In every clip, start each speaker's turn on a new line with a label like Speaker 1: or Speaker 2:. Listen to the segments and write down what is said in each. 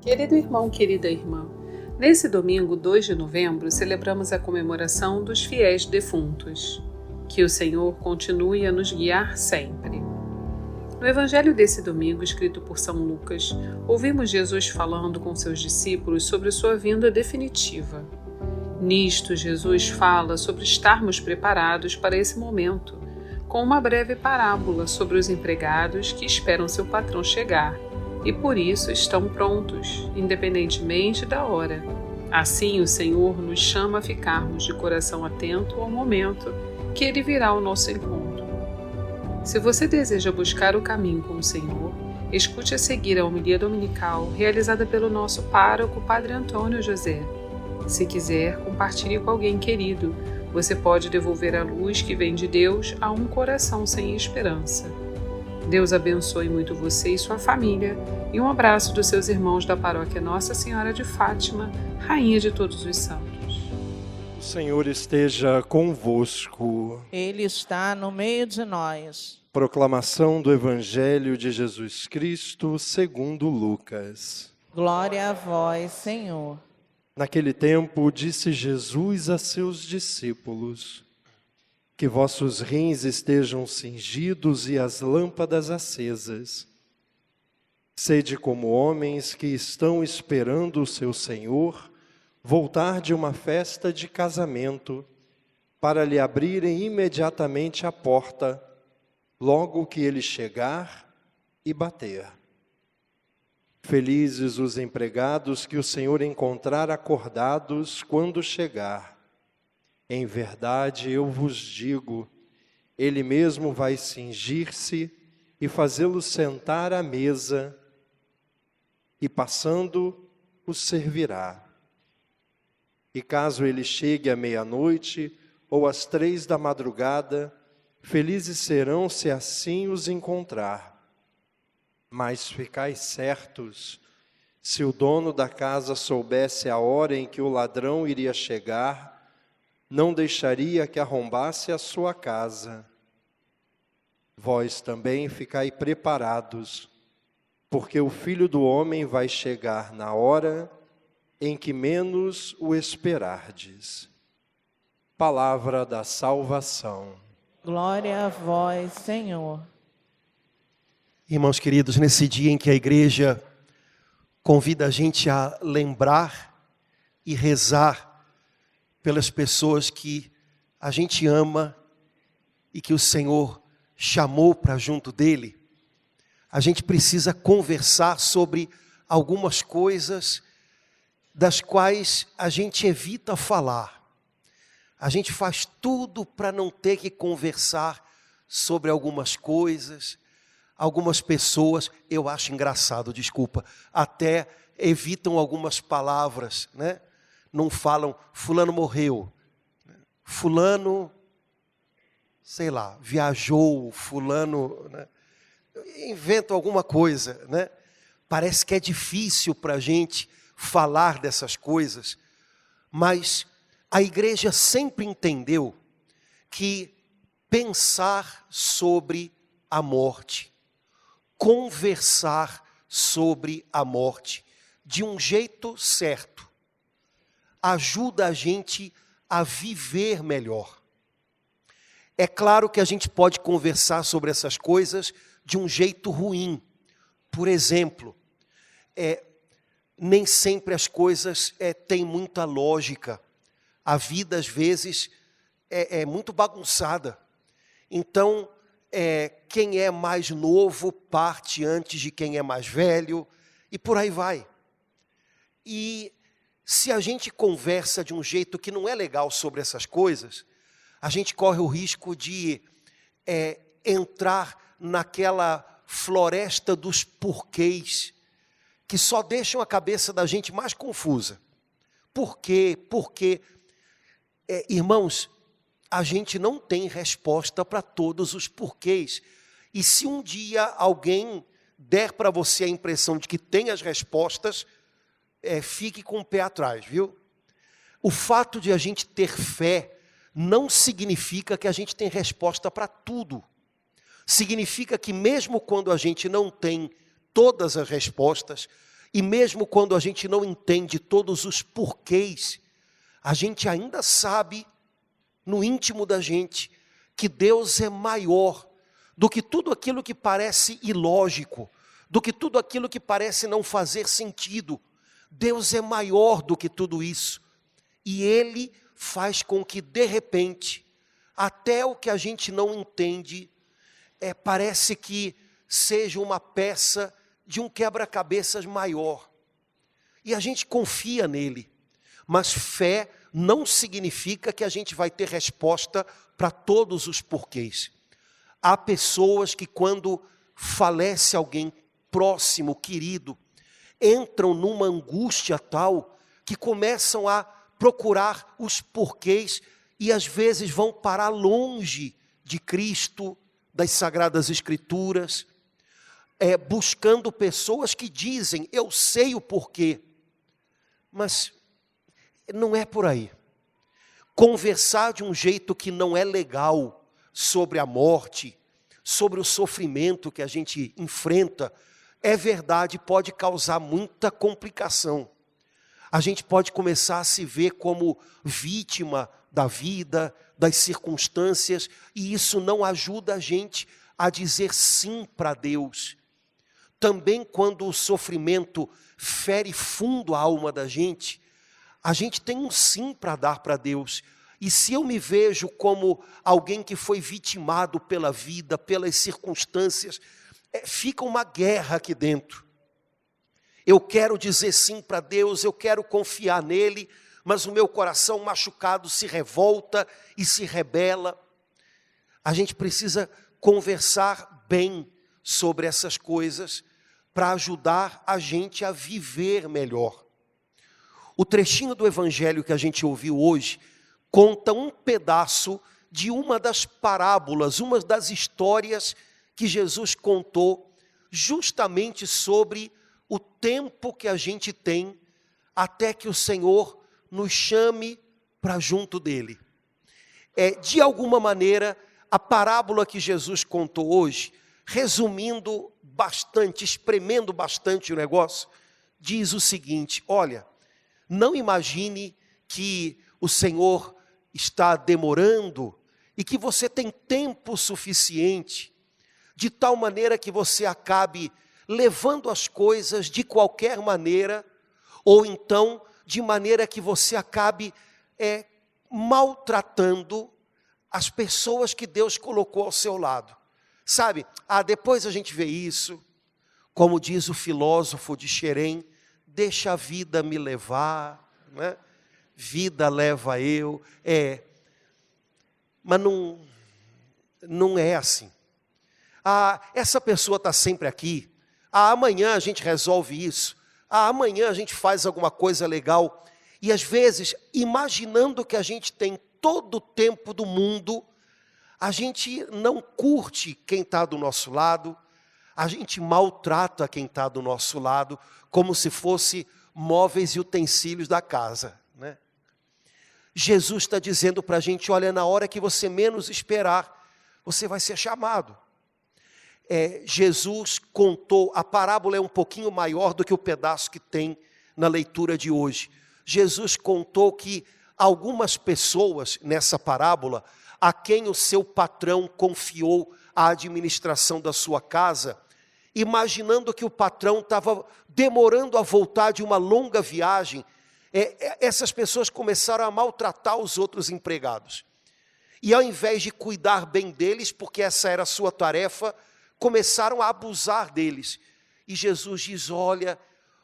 Speaker 1: Querido irmão, querida irmã, nesse domingo, 2 de novembro, celebramos a comemoração dos fiéis defuntos. Que o Senhor continue a nos guiar sempre. No evangelho desse domingo, escrito por São Lucas, ouvimos Jesus falando com seus discípulos sobre sua vinda definitiva. Nisto, Jesus fala sobre estarmos preparados para esse momento, com uma breve parábola sobre os empregados que esperam seu patrão chegar e por isso estão prontos, independentemente da hora. Assim, o Senhor nos chama a ficarmos de coração atento ao momento que Ele virá ao nosso encontro. Se você deseja buscar o caminho com o Senhor, escute a seguir a homilia dominical realizada pelo nosso pároco, Padre Antônio José. Se quiser, compartilhe com alguém querido. Você pode devolver a luz que vem de Deus a um coração sem esperança. Deus abençoe muito você e sua família, e um abraço dos seus irmãos da paróquia Nossa Senhora de Fátima, Rainha de todos os santos.
Speaker 2: O Senhor esteja convosco.
Speaker 3: Ele está no meio de nós.
Speaker 2: Proclamação do Evangelho de Jesus Cristo segundo Lucas.
Speaker 3: Glória a vós, Senhor.
Speaker 2: Naquele tempo, disse Jesus a seus discípulos: que vossos rins estejam cingidos e as lâmpadas acesas. Sede como homens que estão esperando o seu Senhor voltar de uma festa de casamento, para lhe abrirem imediatamente a porta, logo que ele chegar e bater. Felizes os empregados que o Senhor encontrar acordados quando chegar. Em verdade, eu vos digo, Ele mesmo vai cingir-se e fazê-los sentar à mesa, e passando, os servirá. E caso ele chegue à meia-noite ou às 3 da madrugada, felizes serão se assim os encontrar. Mas ficai certos, se o dono da casa soubesse a hora em que o ladrão iria chegar, não deixaria que arrombasse a sua casa. Vós também ficai preparados, porque o Filho do Homem vai chegar na hora em que menos o esperardes. Palavra da salvação.
Speaker 3: Glória a vós, Senhor.
Speaker 4: Irmãos queridos, nesse dia em que a igreja convida a gente a lembrar e rezar pelas pessoas que a gente ama e que o Senhor chamou para junto dele, a gente precisa conversar sobre algumas coisas das quais a gente evita falar. A gente faz tudo para não ter que conversar sobre algumas coisas. Algumas pessoas, eu acho engraçado, desculpa, até evitam algumas palavras, né? Não falam, fulano morreu, fulano, sei lá, viajou, fulano, né? Inventam alguma coisa, né? Parece que é difícil para a gente falar dessas coisas, mas a igreja sempre entendeu que pensar sobre a morte, conversar sobre a morte de um jeito certo, ajuda a gente a viver melhor. É claro que a gente pode conversar sobre essas coisas de um jeito ruim. Por exemplo, nem sempre as coisas têm muita lógica. A vida, às vezes, é muito bagunçada. Então, quem é mais novo parte antes de quem é mais velho, e por aí vai. E se a gente conversa de um jeito que não é legal sobre essas coisas, a gente corre o risco de entrar naquela floresta dos porquês, que só deixam a cabeça da gente mais confusa. Por quê? Por quê? Irmãos, a gente não tem resposta para todos os porquês. E se um dia alguém der para você a impressão de que tem as respostas, fique com o pé atrás, viu? O fato de a gente ter fé não significa que a gente tem resposta para tudo. Significa que mesmo quando a gente não tem todas as respostas, E mesmo quando a gente não entende todos os porquês, a gente ainda sabe, no íntimo da gente, que Deus é maior do que tudo aquilo que parece ilógico, do que tudo aquilo que parece não fazer sentido. Deus é maior do que tudo isso. E Ele faz com que, de repente, até o que a gente não entende, parece que seja uma peça de um quebra-cabeças maior. E a gente confia nele. Mas fé não significa que a gente vai ter resposta para todos os porquês. Há pessoas que, quando falece alguém próximo, querido, entram numa angústia tal que começam a procurar os porquês e às vezes vão parar longe de Cristo, das Sagradas Escrituras, buscando pessoas que dizem, eu sei o porquê, mas não é por aí. Conversar de um jeito que não é legal sobre a morte, sobre o sofrimento que a gente enfrenta, é verdade, pode causar muita complicação. A gente pode começar a se ver como vítima da vida, das circunstâncias, e isso não ajuda a gente a dizer sim para Deus. Também quando o sofrimento fere fundo a alma da gente, a gente tem um sim para dar para Deus. E se eu me vejo como alguém que foi vitimado pela vida, pelas circunstâncias, fica uma guerra aqui dentro. Eu quero dizer sim para Deus, eu quero confiar nele, mas o meu coração machucado se revolta e se rebela. A gente precisa conversar bem sobre essas coisas para ajudar a gente a viver melhor. O trechinho do evangelho que a gente ouviu hoje conta um pedaço de uma das parábolas, uma das histórias que Jesus contou justamente sobre o tempo que a gente tem até que o Senhor nos chame para junto dele. De alguma maneira, a parábola que Jesus contou hoje, resumindo bastante, espremendo bastante o negócio, diz o seguinte: olha, não imagine que o Senhor está demorando e que você tem tempo suficiente, de tal maneira que você acabe levando as coisas de qualquer maneira, ou então de maneira que você acabe maltratando as pessoas que Deus colocou ao seu lado. Sabe, depois a gente vê isso, como diz o filósofo de Xerém, deixa a vida me levar, né? Vida leva eu, mas não é assim. Essa pessoa está sempre aqui, amanhã a gente resolve isso, amanhã a gente faz alguma coisa legal, e às vezes, imaginando que a gente tem todo o tempo do mundo, a gente não curte quem está do nosso lado, a gente maltrata quem está do nosso lado, como se fosse móveis e utensílios da casa, né? Jesus está dizendo para a gente, olha, na hora que você menos esperar, você vai ser chamado. Jesus contou, a parábola é um pouquinho maior do que o pedaço que tem na leitura de hoje. Jesus contou que algumas pessoas nessa parábola, a quem o seu patrão confiou a administração da sua casa, imaginando que o patrão estava demorando a voltar de uma longa viagem, essas pessoas começaram a maltratar os outros empregados. E ao invés de cuidar bem deles, porque essa era a sua tarefa, começaram a abusar deles. E Jesus diz, olha,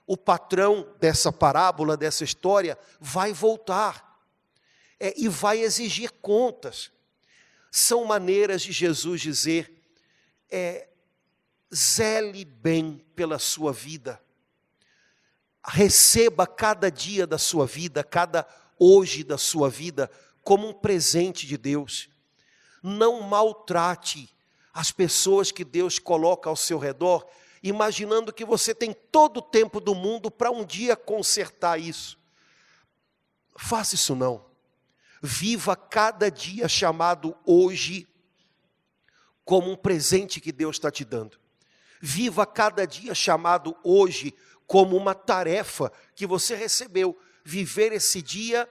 Speaker 4: o patrão dessa parábola, dessa história, vai voltar. E vai exigir contas. São maneiras de Jesus dizer, zele bem pela sua vida. Receba cada dia da sua vida, cada hoje da sua vida, como um presente de Deus. Não maltrate as pessoas que Deus coloca ao seu redor, imaginando que você tem todo o tempo do mundo para um dia consertar isso. Faça isso não. Viva cada dia chamado hoje como um presente que Deus está te dando. Viva cada dia chamado hoje como uma tarefa que você recebeu. Viver esse dia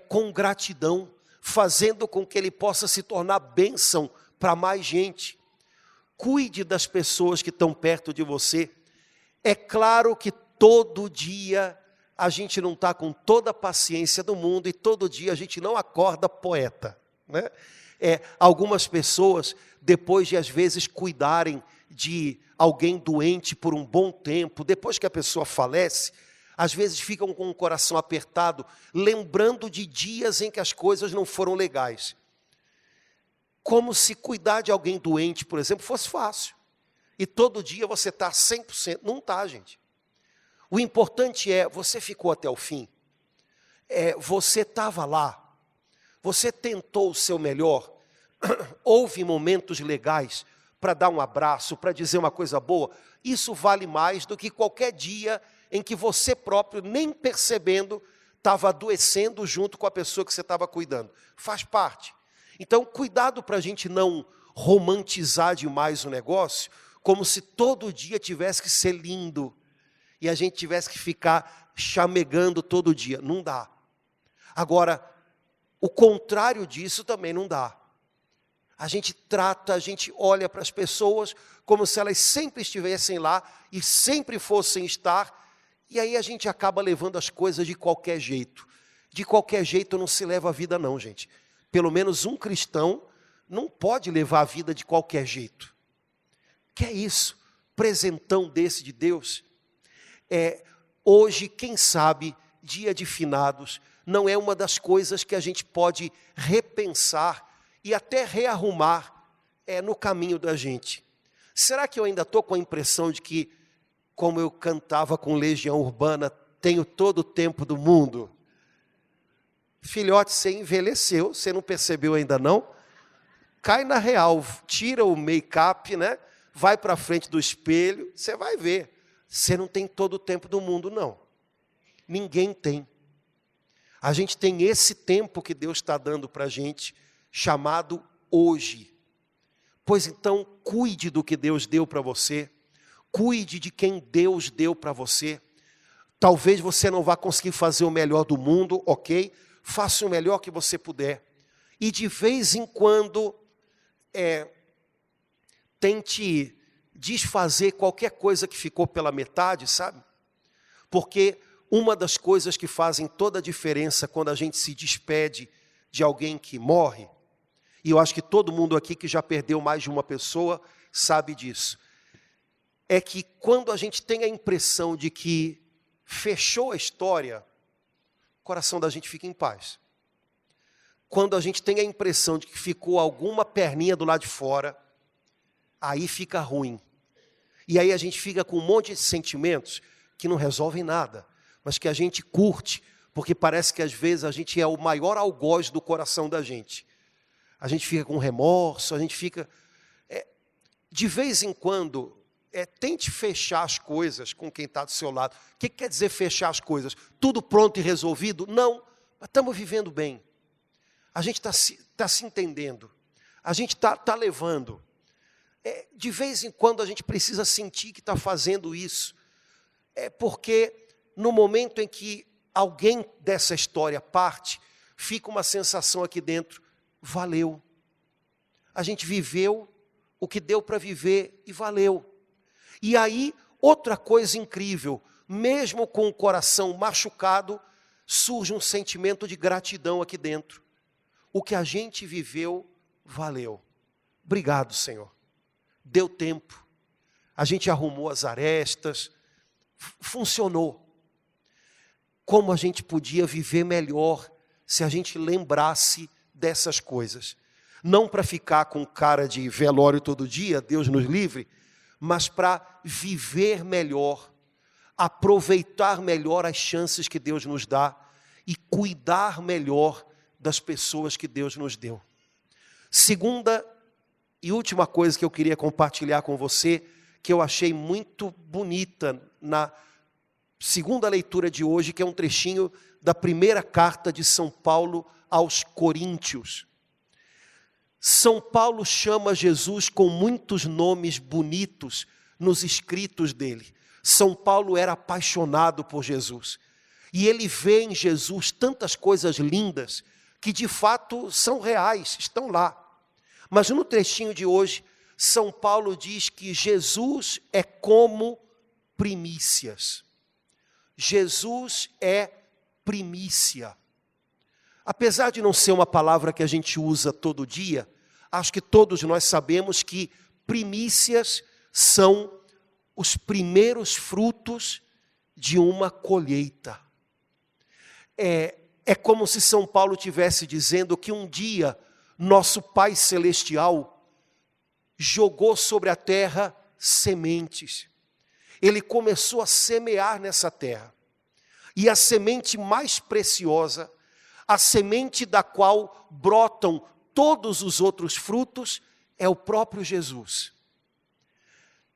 Speaker 4: com gratidão, fazendo com que ele possa se tornar bênção para mais gente. Cuide das pessoas que estão perto de você. É claro que todo dia a gente não está com toda a paciência do mundo e todo dia a gente não acorda poeta, né? Algumas pessoas, depois de às vezes cuidarem de alguém doente por um bom tempo, depois que a pessoa falece, às vezes ficam com o coração apertado, lembrando de dias em que as coisas não foram legais. Como se cuidar de alguém doente, por exemplo, fosse fácil. E todo dia você está 100%. Não está, gente. O importante você ficou até o fim. Você estava lá. Você tentou o seu melhor. Houve momentos legais para dar um abraço, para dizer uma coisa boa. Isso vale mais do que qualquer dia em que você próprio, nem percebendo, estava adoecendo junto com a pessoa que você estava cuidando. Faz parte. Então, cuidado para a gente não romantizar demais o negócio, como se todo dia tivesse que ser lindo, e a gente tivesse que ficar chamegando todo dia. Não dá. Agora, o contrário disso também não dá. A gente olha para as pessoas como se elas sempre estivessem lá e sempre fossem estar, e aí a gente acaba levando as coisas de qualquer jeito. De qualquer jeito não se leva a vida não, gente. Pelo menos um cristão não pode levar a vida de qualquer jeito. Que é isso? Presentão desse de Deus. Hoje, quem sabe, dia de finados, não é uma das coisas que a gente pode repensar e até rearrumar no caminho da gente. Será que eu ainda estou com a impressão de que, como eu cantava com Legião Urbana, tenho todo o tempo do mundo? Filhote, você envelheceu, você não percebeu ainda não? Cai na real, tira o make-up, né? Vai para frente do espelho, você vai ver. Você não tem todo o tempo do mundo, não. Ninguém tem. A gente tem esse tempo que Deus está dando para a gente, chamado hoje. Pois então, cuide do que Deus deu para você. Cuide de quem Deus deu para você. Talvez você não vá conseguir fazer o melhor do mundo, ok? Faça o melhor que você puder. E de vez em quando, tente desfazer qualquer coisa que ficou pela metade, sabe? Porque uma das coisas que fazem toda a diferença quando a gente se despede de alguém que morre, e eu acho que todo mundo aqui que já perdeu mais de uma pessoa sabe disso, é que quando a gente tem a impressão de que fechou a história, o coração da gente fica em paz. Quando a gente tem a impressão de que ficou alguma perninha do lado de fora, aí fica ruim. E aí a gente fica com um monte de sentimentos que não resolvem nada, mas que a gente curte, porque parece que às vezes a gente é o maior algoz do coração da gente. A gente fica com remorso, a gente fica... de vez em quando, tente fechar as coisas com quem está do seu lado. O que quer dizer fechar as coisas? Tudo pronto e resolvido? Não, mas estamos vivendo bem. A gente está se entendendo. A gente está levando. De vez em quando a gente precisa sentir que está fazendo isso. Porque no momento em que alguém dessa história parte, fica uma sensação aqui dentro, valeu. A gente viveu o que deu para viver e valeu. E aí, outra coisa incrível, mesmo com o coração machucado, surge um sentimento de gratidão aqui dentro. O que a gente viveu, valeu. Obrigado, Senhor. Deu tempo. A gente arrumou as arestas. Funcionou. Como a gente podia viver melhor se a gente lembrasse dessas coisas. Não para ficar com cara de velório todo dia, Deus nos livre, mas para viver melhor, aproveitar melhor as chances que Deus nos dá e cuidar melhor das pessoas que Deus nos deu. Segunda e última coisa que eu queria compartilhar com você, que eu achei muito bonita na segunda leitura de hoje, que é um trechinho da primeira carta de São Paulo aos Coríntios. São Paulo chama Jesus com muitos nomes bonitos nos escritos dele. São Paulo era apaixonado por Jesus. E ele vê em Jesus tantas coisas lindas que de fato são reais, estão lá. Mas no trechinho de hoje, São Paulo diz que Jesus é como primícias. Jesus é primícia. Apesar de não ser uma palavra que a gente usa todo dia, acho que todos nós sabemos que primícias são os primeiros frutos de uma colheita. É como se São Paulo estivesse dizendo que um dia nosso Pai Celestial jogou sobre a terra sementes. Ele começou a semear nessa terra. E a semente mais preciosa, a semente da qual brotam todos os outros frutos, é o próprio Jesus.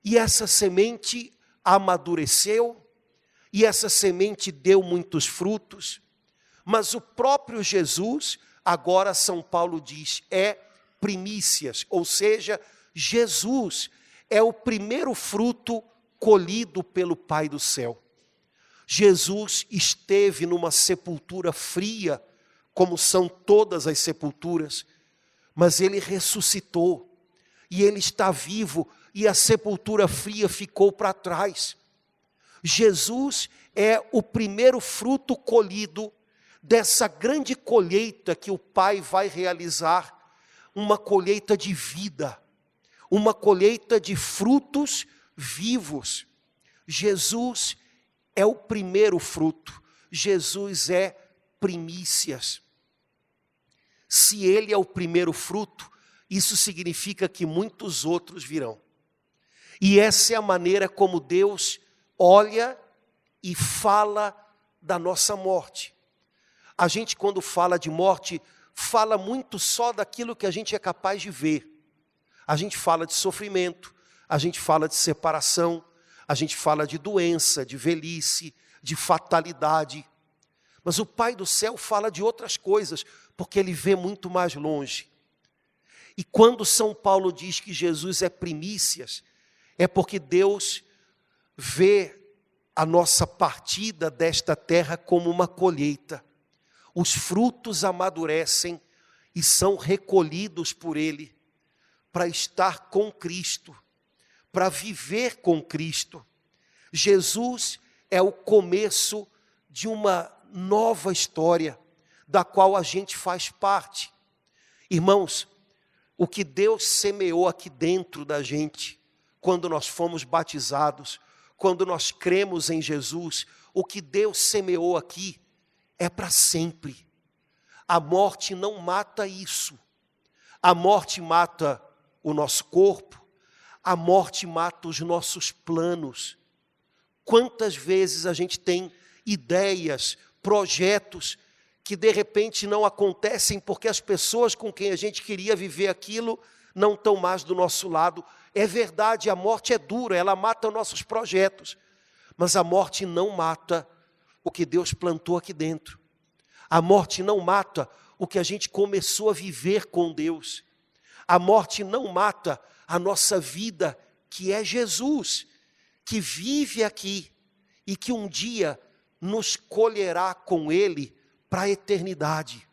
Speaker 4: E essa semente amadureceu, e essa semente deu muitos frutos, mas o próprio Jesus, agora São Paulo diz, é primícias, ou seja, Jesus é o primeiro fruto colhido pelo Pai do céu. Jesus esteve numa sepultura fria, como são todas as sepulturas, mas ele ressuscitou, e ele está vivo, e a sepultura fria ficou para trás. Jesus é o primeiro fruto colhido dessa grande colheita que o Pai vai realizar, uma colheita de vida, uma colheita de frutos vivos. Jesus é o primeiro fruto, Jesus é primícias. Se ele é o primeiro fruto, isso significa que muitos outros virão. E essa é a maneira como Deus olha e fala da nossa morte. A gente, quando fala de morte, fala muito só daquilo que a gente é capaz de ver. A gente fala de sofrimento, a gente fala de separação, a gente fala de doença, de velhice, de fatalidade. Mas o Pai do céu fala de outras coisas, porque ele vê muito mais longe. E quando São Paulo diz que Jesus é primícias, é porque Deus vê a nossa partida desta terra como uma colheita. Os frutos amadurecem e são recolhidos por Ele para estar com Cristo, para viver com Cristo. Jesus é o começo de uma nova história, da qual a gente faz parte. Irmãos, o que Deus semeou aqui dentro da gente, quando nós fomos batizados, quando nós cremos em Jesus, o que Deus semeou aqui é para sempre. A morte não mata isso. A morte mata o nosso corpo, a morte mata os nossos planos. Quantas vezes a gente tem ideias, projetos que de repente não acontecem porque as pessoas com quem a gente queria viver aquilo não estão mais do nosso lado. É verdade, a morte é dura, ela mata nossos projetos, mas a morte não mata o que Deus plantou aqui dentro. A morte não mata o que a gente começou a viver com Deus. A morte não mata a nossa vida, que é Jesus, que vive aqui e que um dia nos colherá com Ele para a eternidade.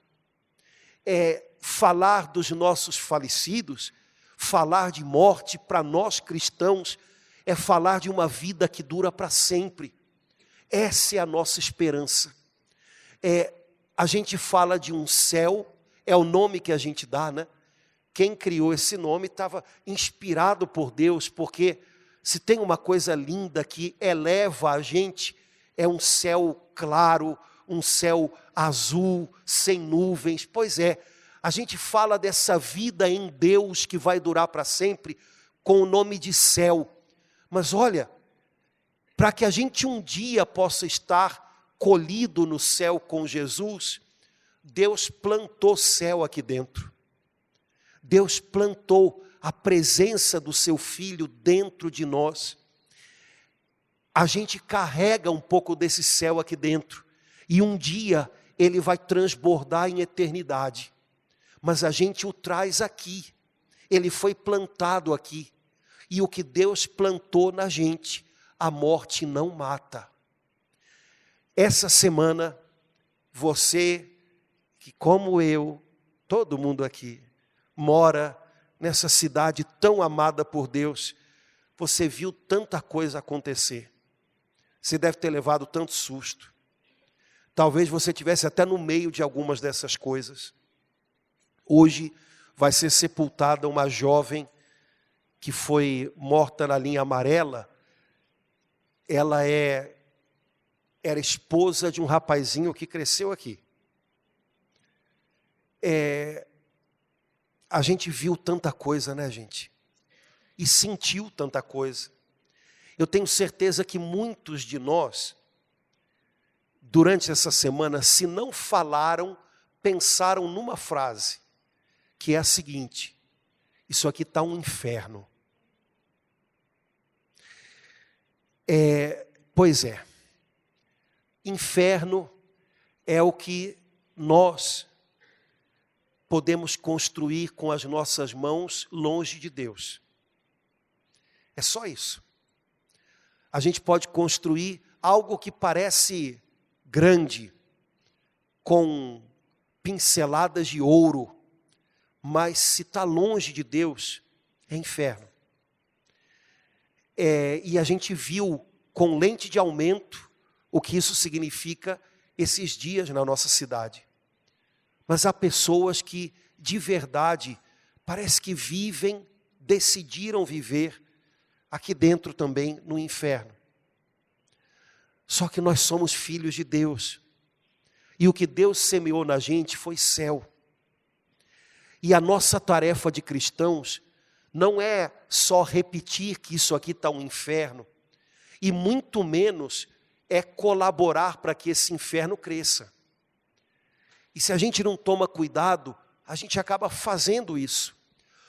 Speaker 4: Falar dos nossos falecidos, falar de morte para nós cristãos, é falar de uma vida que dura para sempre. Essa é a nossa esperança. A gente fala de um céu, é o nome que a gente dá, né? Quem criou esse nome estava inspirado por Deus, porque se tem uma coisa linda que eleva a gente, é um céu claro, um céu azul, sem nuvens. Pois é, a gente fala dessa vida em Deus que vai durar para sempre, com o nome de céu. Mas olha, para que a gente um dia possa estar colhido no céu com Jesus, Deus plantou céu aqui dentro. Deus plantou a presença do seu Filho dentro de nós. A gente carrega um pouco desse céu aqui dentro. E um dia ele vai transbordar em eternidade. Mas a gente o traz aqui. Ele foi plantado aqui. E o que Deus plantou na gente, a morte não mata. Essa semana, você, que como eu, todo mundo aqui, mora nessa cidade tão amada por Deus, você viu tanta coisa acontecer. Você deve ter levado tanto susto. Talvez você estivesse até no meio de algumas dessas coisas. Hoje vai ser sepultada uma jovem que foi morta na linha amarela. Ela era esposa de um rapazinho que cresceu aqui. A gente viu tanta coisa, né, gente? E sentiu tanta coisa. Eu tenho certeza que muitos de nós, durante essa semana, se não falaram, pensaram numa frase, que é a seguinte: isso aqui está um inferno. Pois é, inferno é o que nós podemos construir com as nossas mãos longe de Deus. É só isso. A gente pode construir algo que parece grande, com pinceladas de ouro, mas se está longe de Deus, é inferno. E a gente viu com lente de aumento o que isso significa esses dias na nossa cidade. Mas há pessoas que, de verdade, parece que vivem, decidiram viver aqui dentro também no inferno. Só que nós somos filhos de Deus. E o que Deus semeou na gente foi céu. E a nossa tarefa de cristãos não é só repetir que isso aqui está um inferno, e muito menos é colaborar para que esse inferno cresça. E se a gente não toma cuidado, a gente acaba fazendo isso.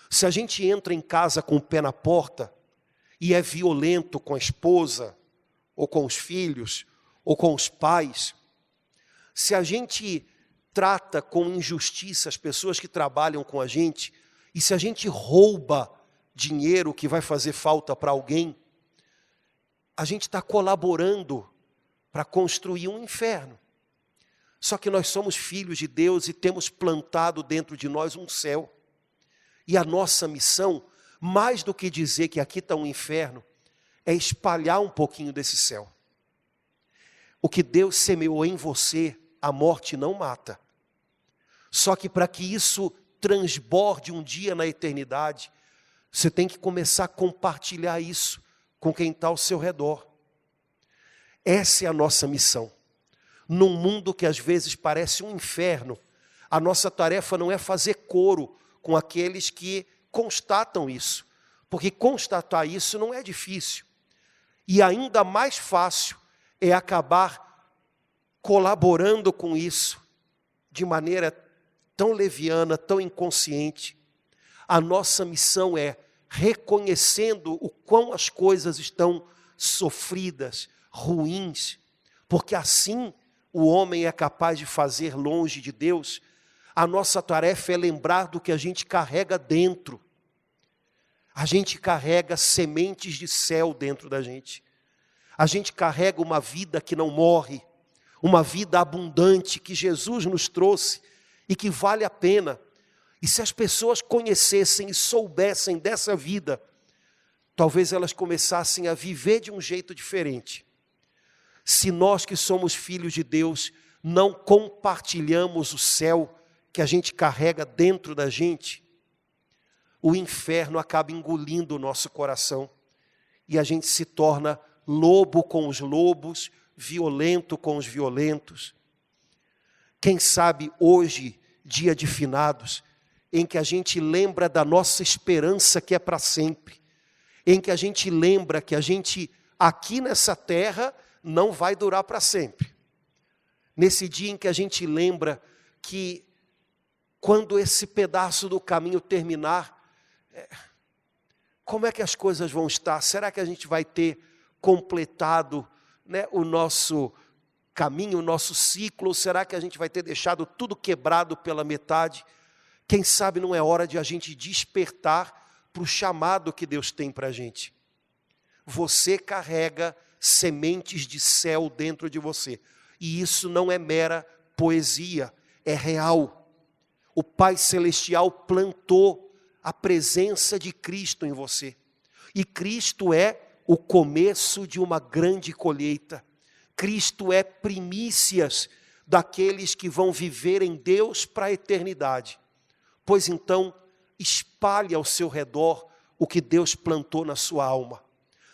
Speaker 4: Se a gente entra em casa com o pé na porta e é violento com a esposa, ou com os filhos, ou com os pais, se a gente trata com injustiça as pessoas que trabalham com a gente, e se a gente rouba dinheiro que vai fazer falta para alguém, a gente está colaborando para construir um inferno. Só que nós somos filhos de Deus e temos plantado dentro de nós um céu. E a nossa missão, mais do que dizer que aqui está um inferno, é espalhar um pouquinho desse céu. O que Deus semeou em você, a morte não mata. Só que para que isso transborde um dia na eternidade, você tem que começar a compartilhar isso com quem está ao seu redor. Essa é a nossa missão. Num mundo que às vezes parece um inferno, a nossa tarefa não é fazer coro com aqueles que constatam isso, porque constatar isso não é difícil. E ainda mais fácil é acabar colaborando com isso de maneira tão leviana, tão inconsciente. A nossa missão é, reconhecendo o quão as coisas estão sofridas, ruins, porque assim o homem é capaz de fazer longe de Deus. A nossa tarefa é lembrar do que a gente carrega dentro. A gente carrega sementes de céu dentro da gente. A gente carrega uma vida que não morre, uma vida abundante que Jesus nos trouxe e que vale a pena. E se as pessoas conhecessem e soubessem dessa vida, talvez elas começassem a viver de um jeito diferente. Se nós que somos filhos de Deus não compartilhamos o céu que a gente carrega dentro da gente, o inferno acaba engolindo o nosso coração e a gente se torna lobo com os lobos, violento com os violentos. Quem sabe hoje, dia de finados, em que a gente lembra da nossa esperança que é para sempre, em que a gente lembra que a gente aqui nessa terra não vai durar para sempre. Nesse dia em que a gente lembra que quando esse pedaço do caminho terminar, como é que as coisas vão estar? Será que a gente vai ter completado, né, o nosso caminho, o nosso ciclo? Ou será que a gente vai ter deixado tudo quebrado pela metade? Quem sabe não é hora de a gente despertar para o chamado que Deus tem para a gente. você carrega sementes de céu dentro de você. E isso não é mera poesia, é real. O Pai Celestial plantou a presença de Cristo em você. E Cristo é o começo de uma grande colheita. Cristo é primícias daqueles que vão viver em Deus para a eternidade. Pois então, espalhe ao seu redor o que Deus plantou na sua alma.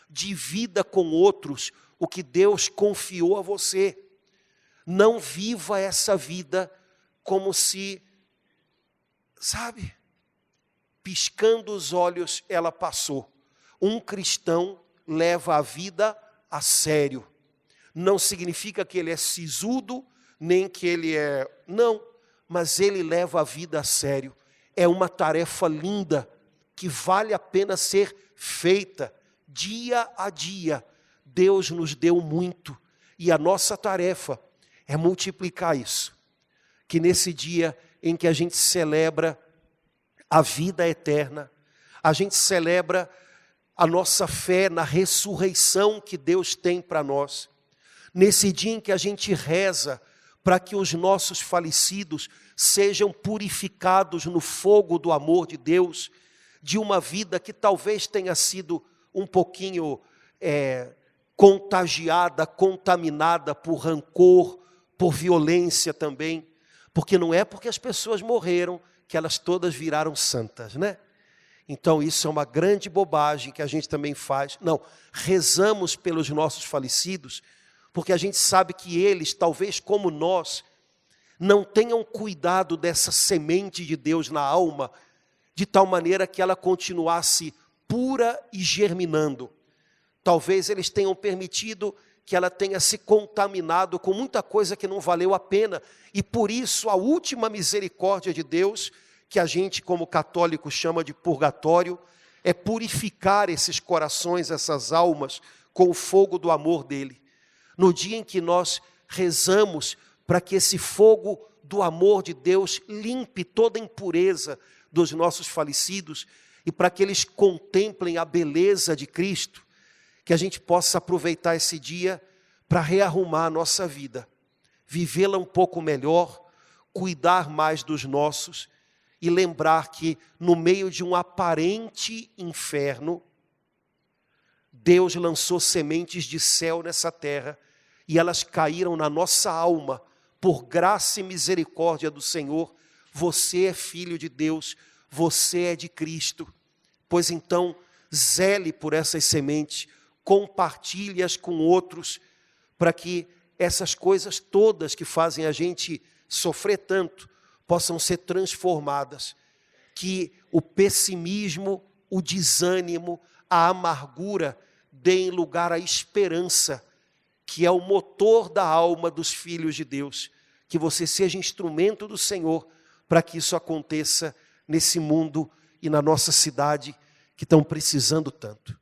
Speaker 4: Divida com outros o que Deus confiou a você. Não viva essa vida como se, sabe, piscando os olhos ela passou. Um cristão leva a vida a sério. Não significa que ele é sisudo, nem que ele é... Não, mas ele leva a vida a sério. É uma tarefa linda, que vale a pena ser feita dia a dia. Deus nos deu muito, e a nossa tarefa é multiplicar isso. Que nesse dia em que a gente celebra a vida eterna, a gente celebra a nossa fé na ressurreição que Deus tem para nós. Nesse dia em que a gente reza para que os nossos falecidos sejam purificados no fogo do amor de Deus, de uma vida que talvez tenha sido um pouquinho contagiada, contaminada por rancor, por violência também, porque não é porque as pessoas morreram que elas todas viraram santas, né? Então isso é uma grande bobagem que a gente também faz. Não, rezamos pelos nossos falecidos, porque a gente sabe que eles, talvez como nós, não tenham cuidado dessa semente de Deus na alma, de tal maneira que ela continuasse pura e germinando. Talvez eles tenham permitido que ela tenha se contaminado com muita coisa que não valeu a pena, e por isso a última misericórdia de Deus, que a gente como católico chama de purgatório, é purificar esses corações, essas almas, com o fogo do amor dele. No dia em que nós rezamos para que esse fogo do amor de Deus limpe toda a impureza dos nossos falecidos e para que eles contemplem a beleza de Cristo, que a gente possa aproveitar esse dia para rearrumar a nossa vida, vivê-la um pouco melhor, cuidar mais dos nossos e lembrar que no meio de um aparente inferno, Deus lançou sementes de céu nessa terra e elas caíram na nossa alma por graça e misericórdia do Senhor. Você é filho de Deus, você é de Cristo. Pois então, zele por essas sementes, compartilhe-as com outros, para que essas coisas todas que fazem a gente sofrer tanto, possam ser transformadas. Que o pessimismo, o desânimo, a amargura deem lugar à esperança, que é o motor da alma dos filhos de Deus. Que você seja instrumento do Senhor para que isso aconteça nesse mundo e na nossa cidade que estão precisando tanto.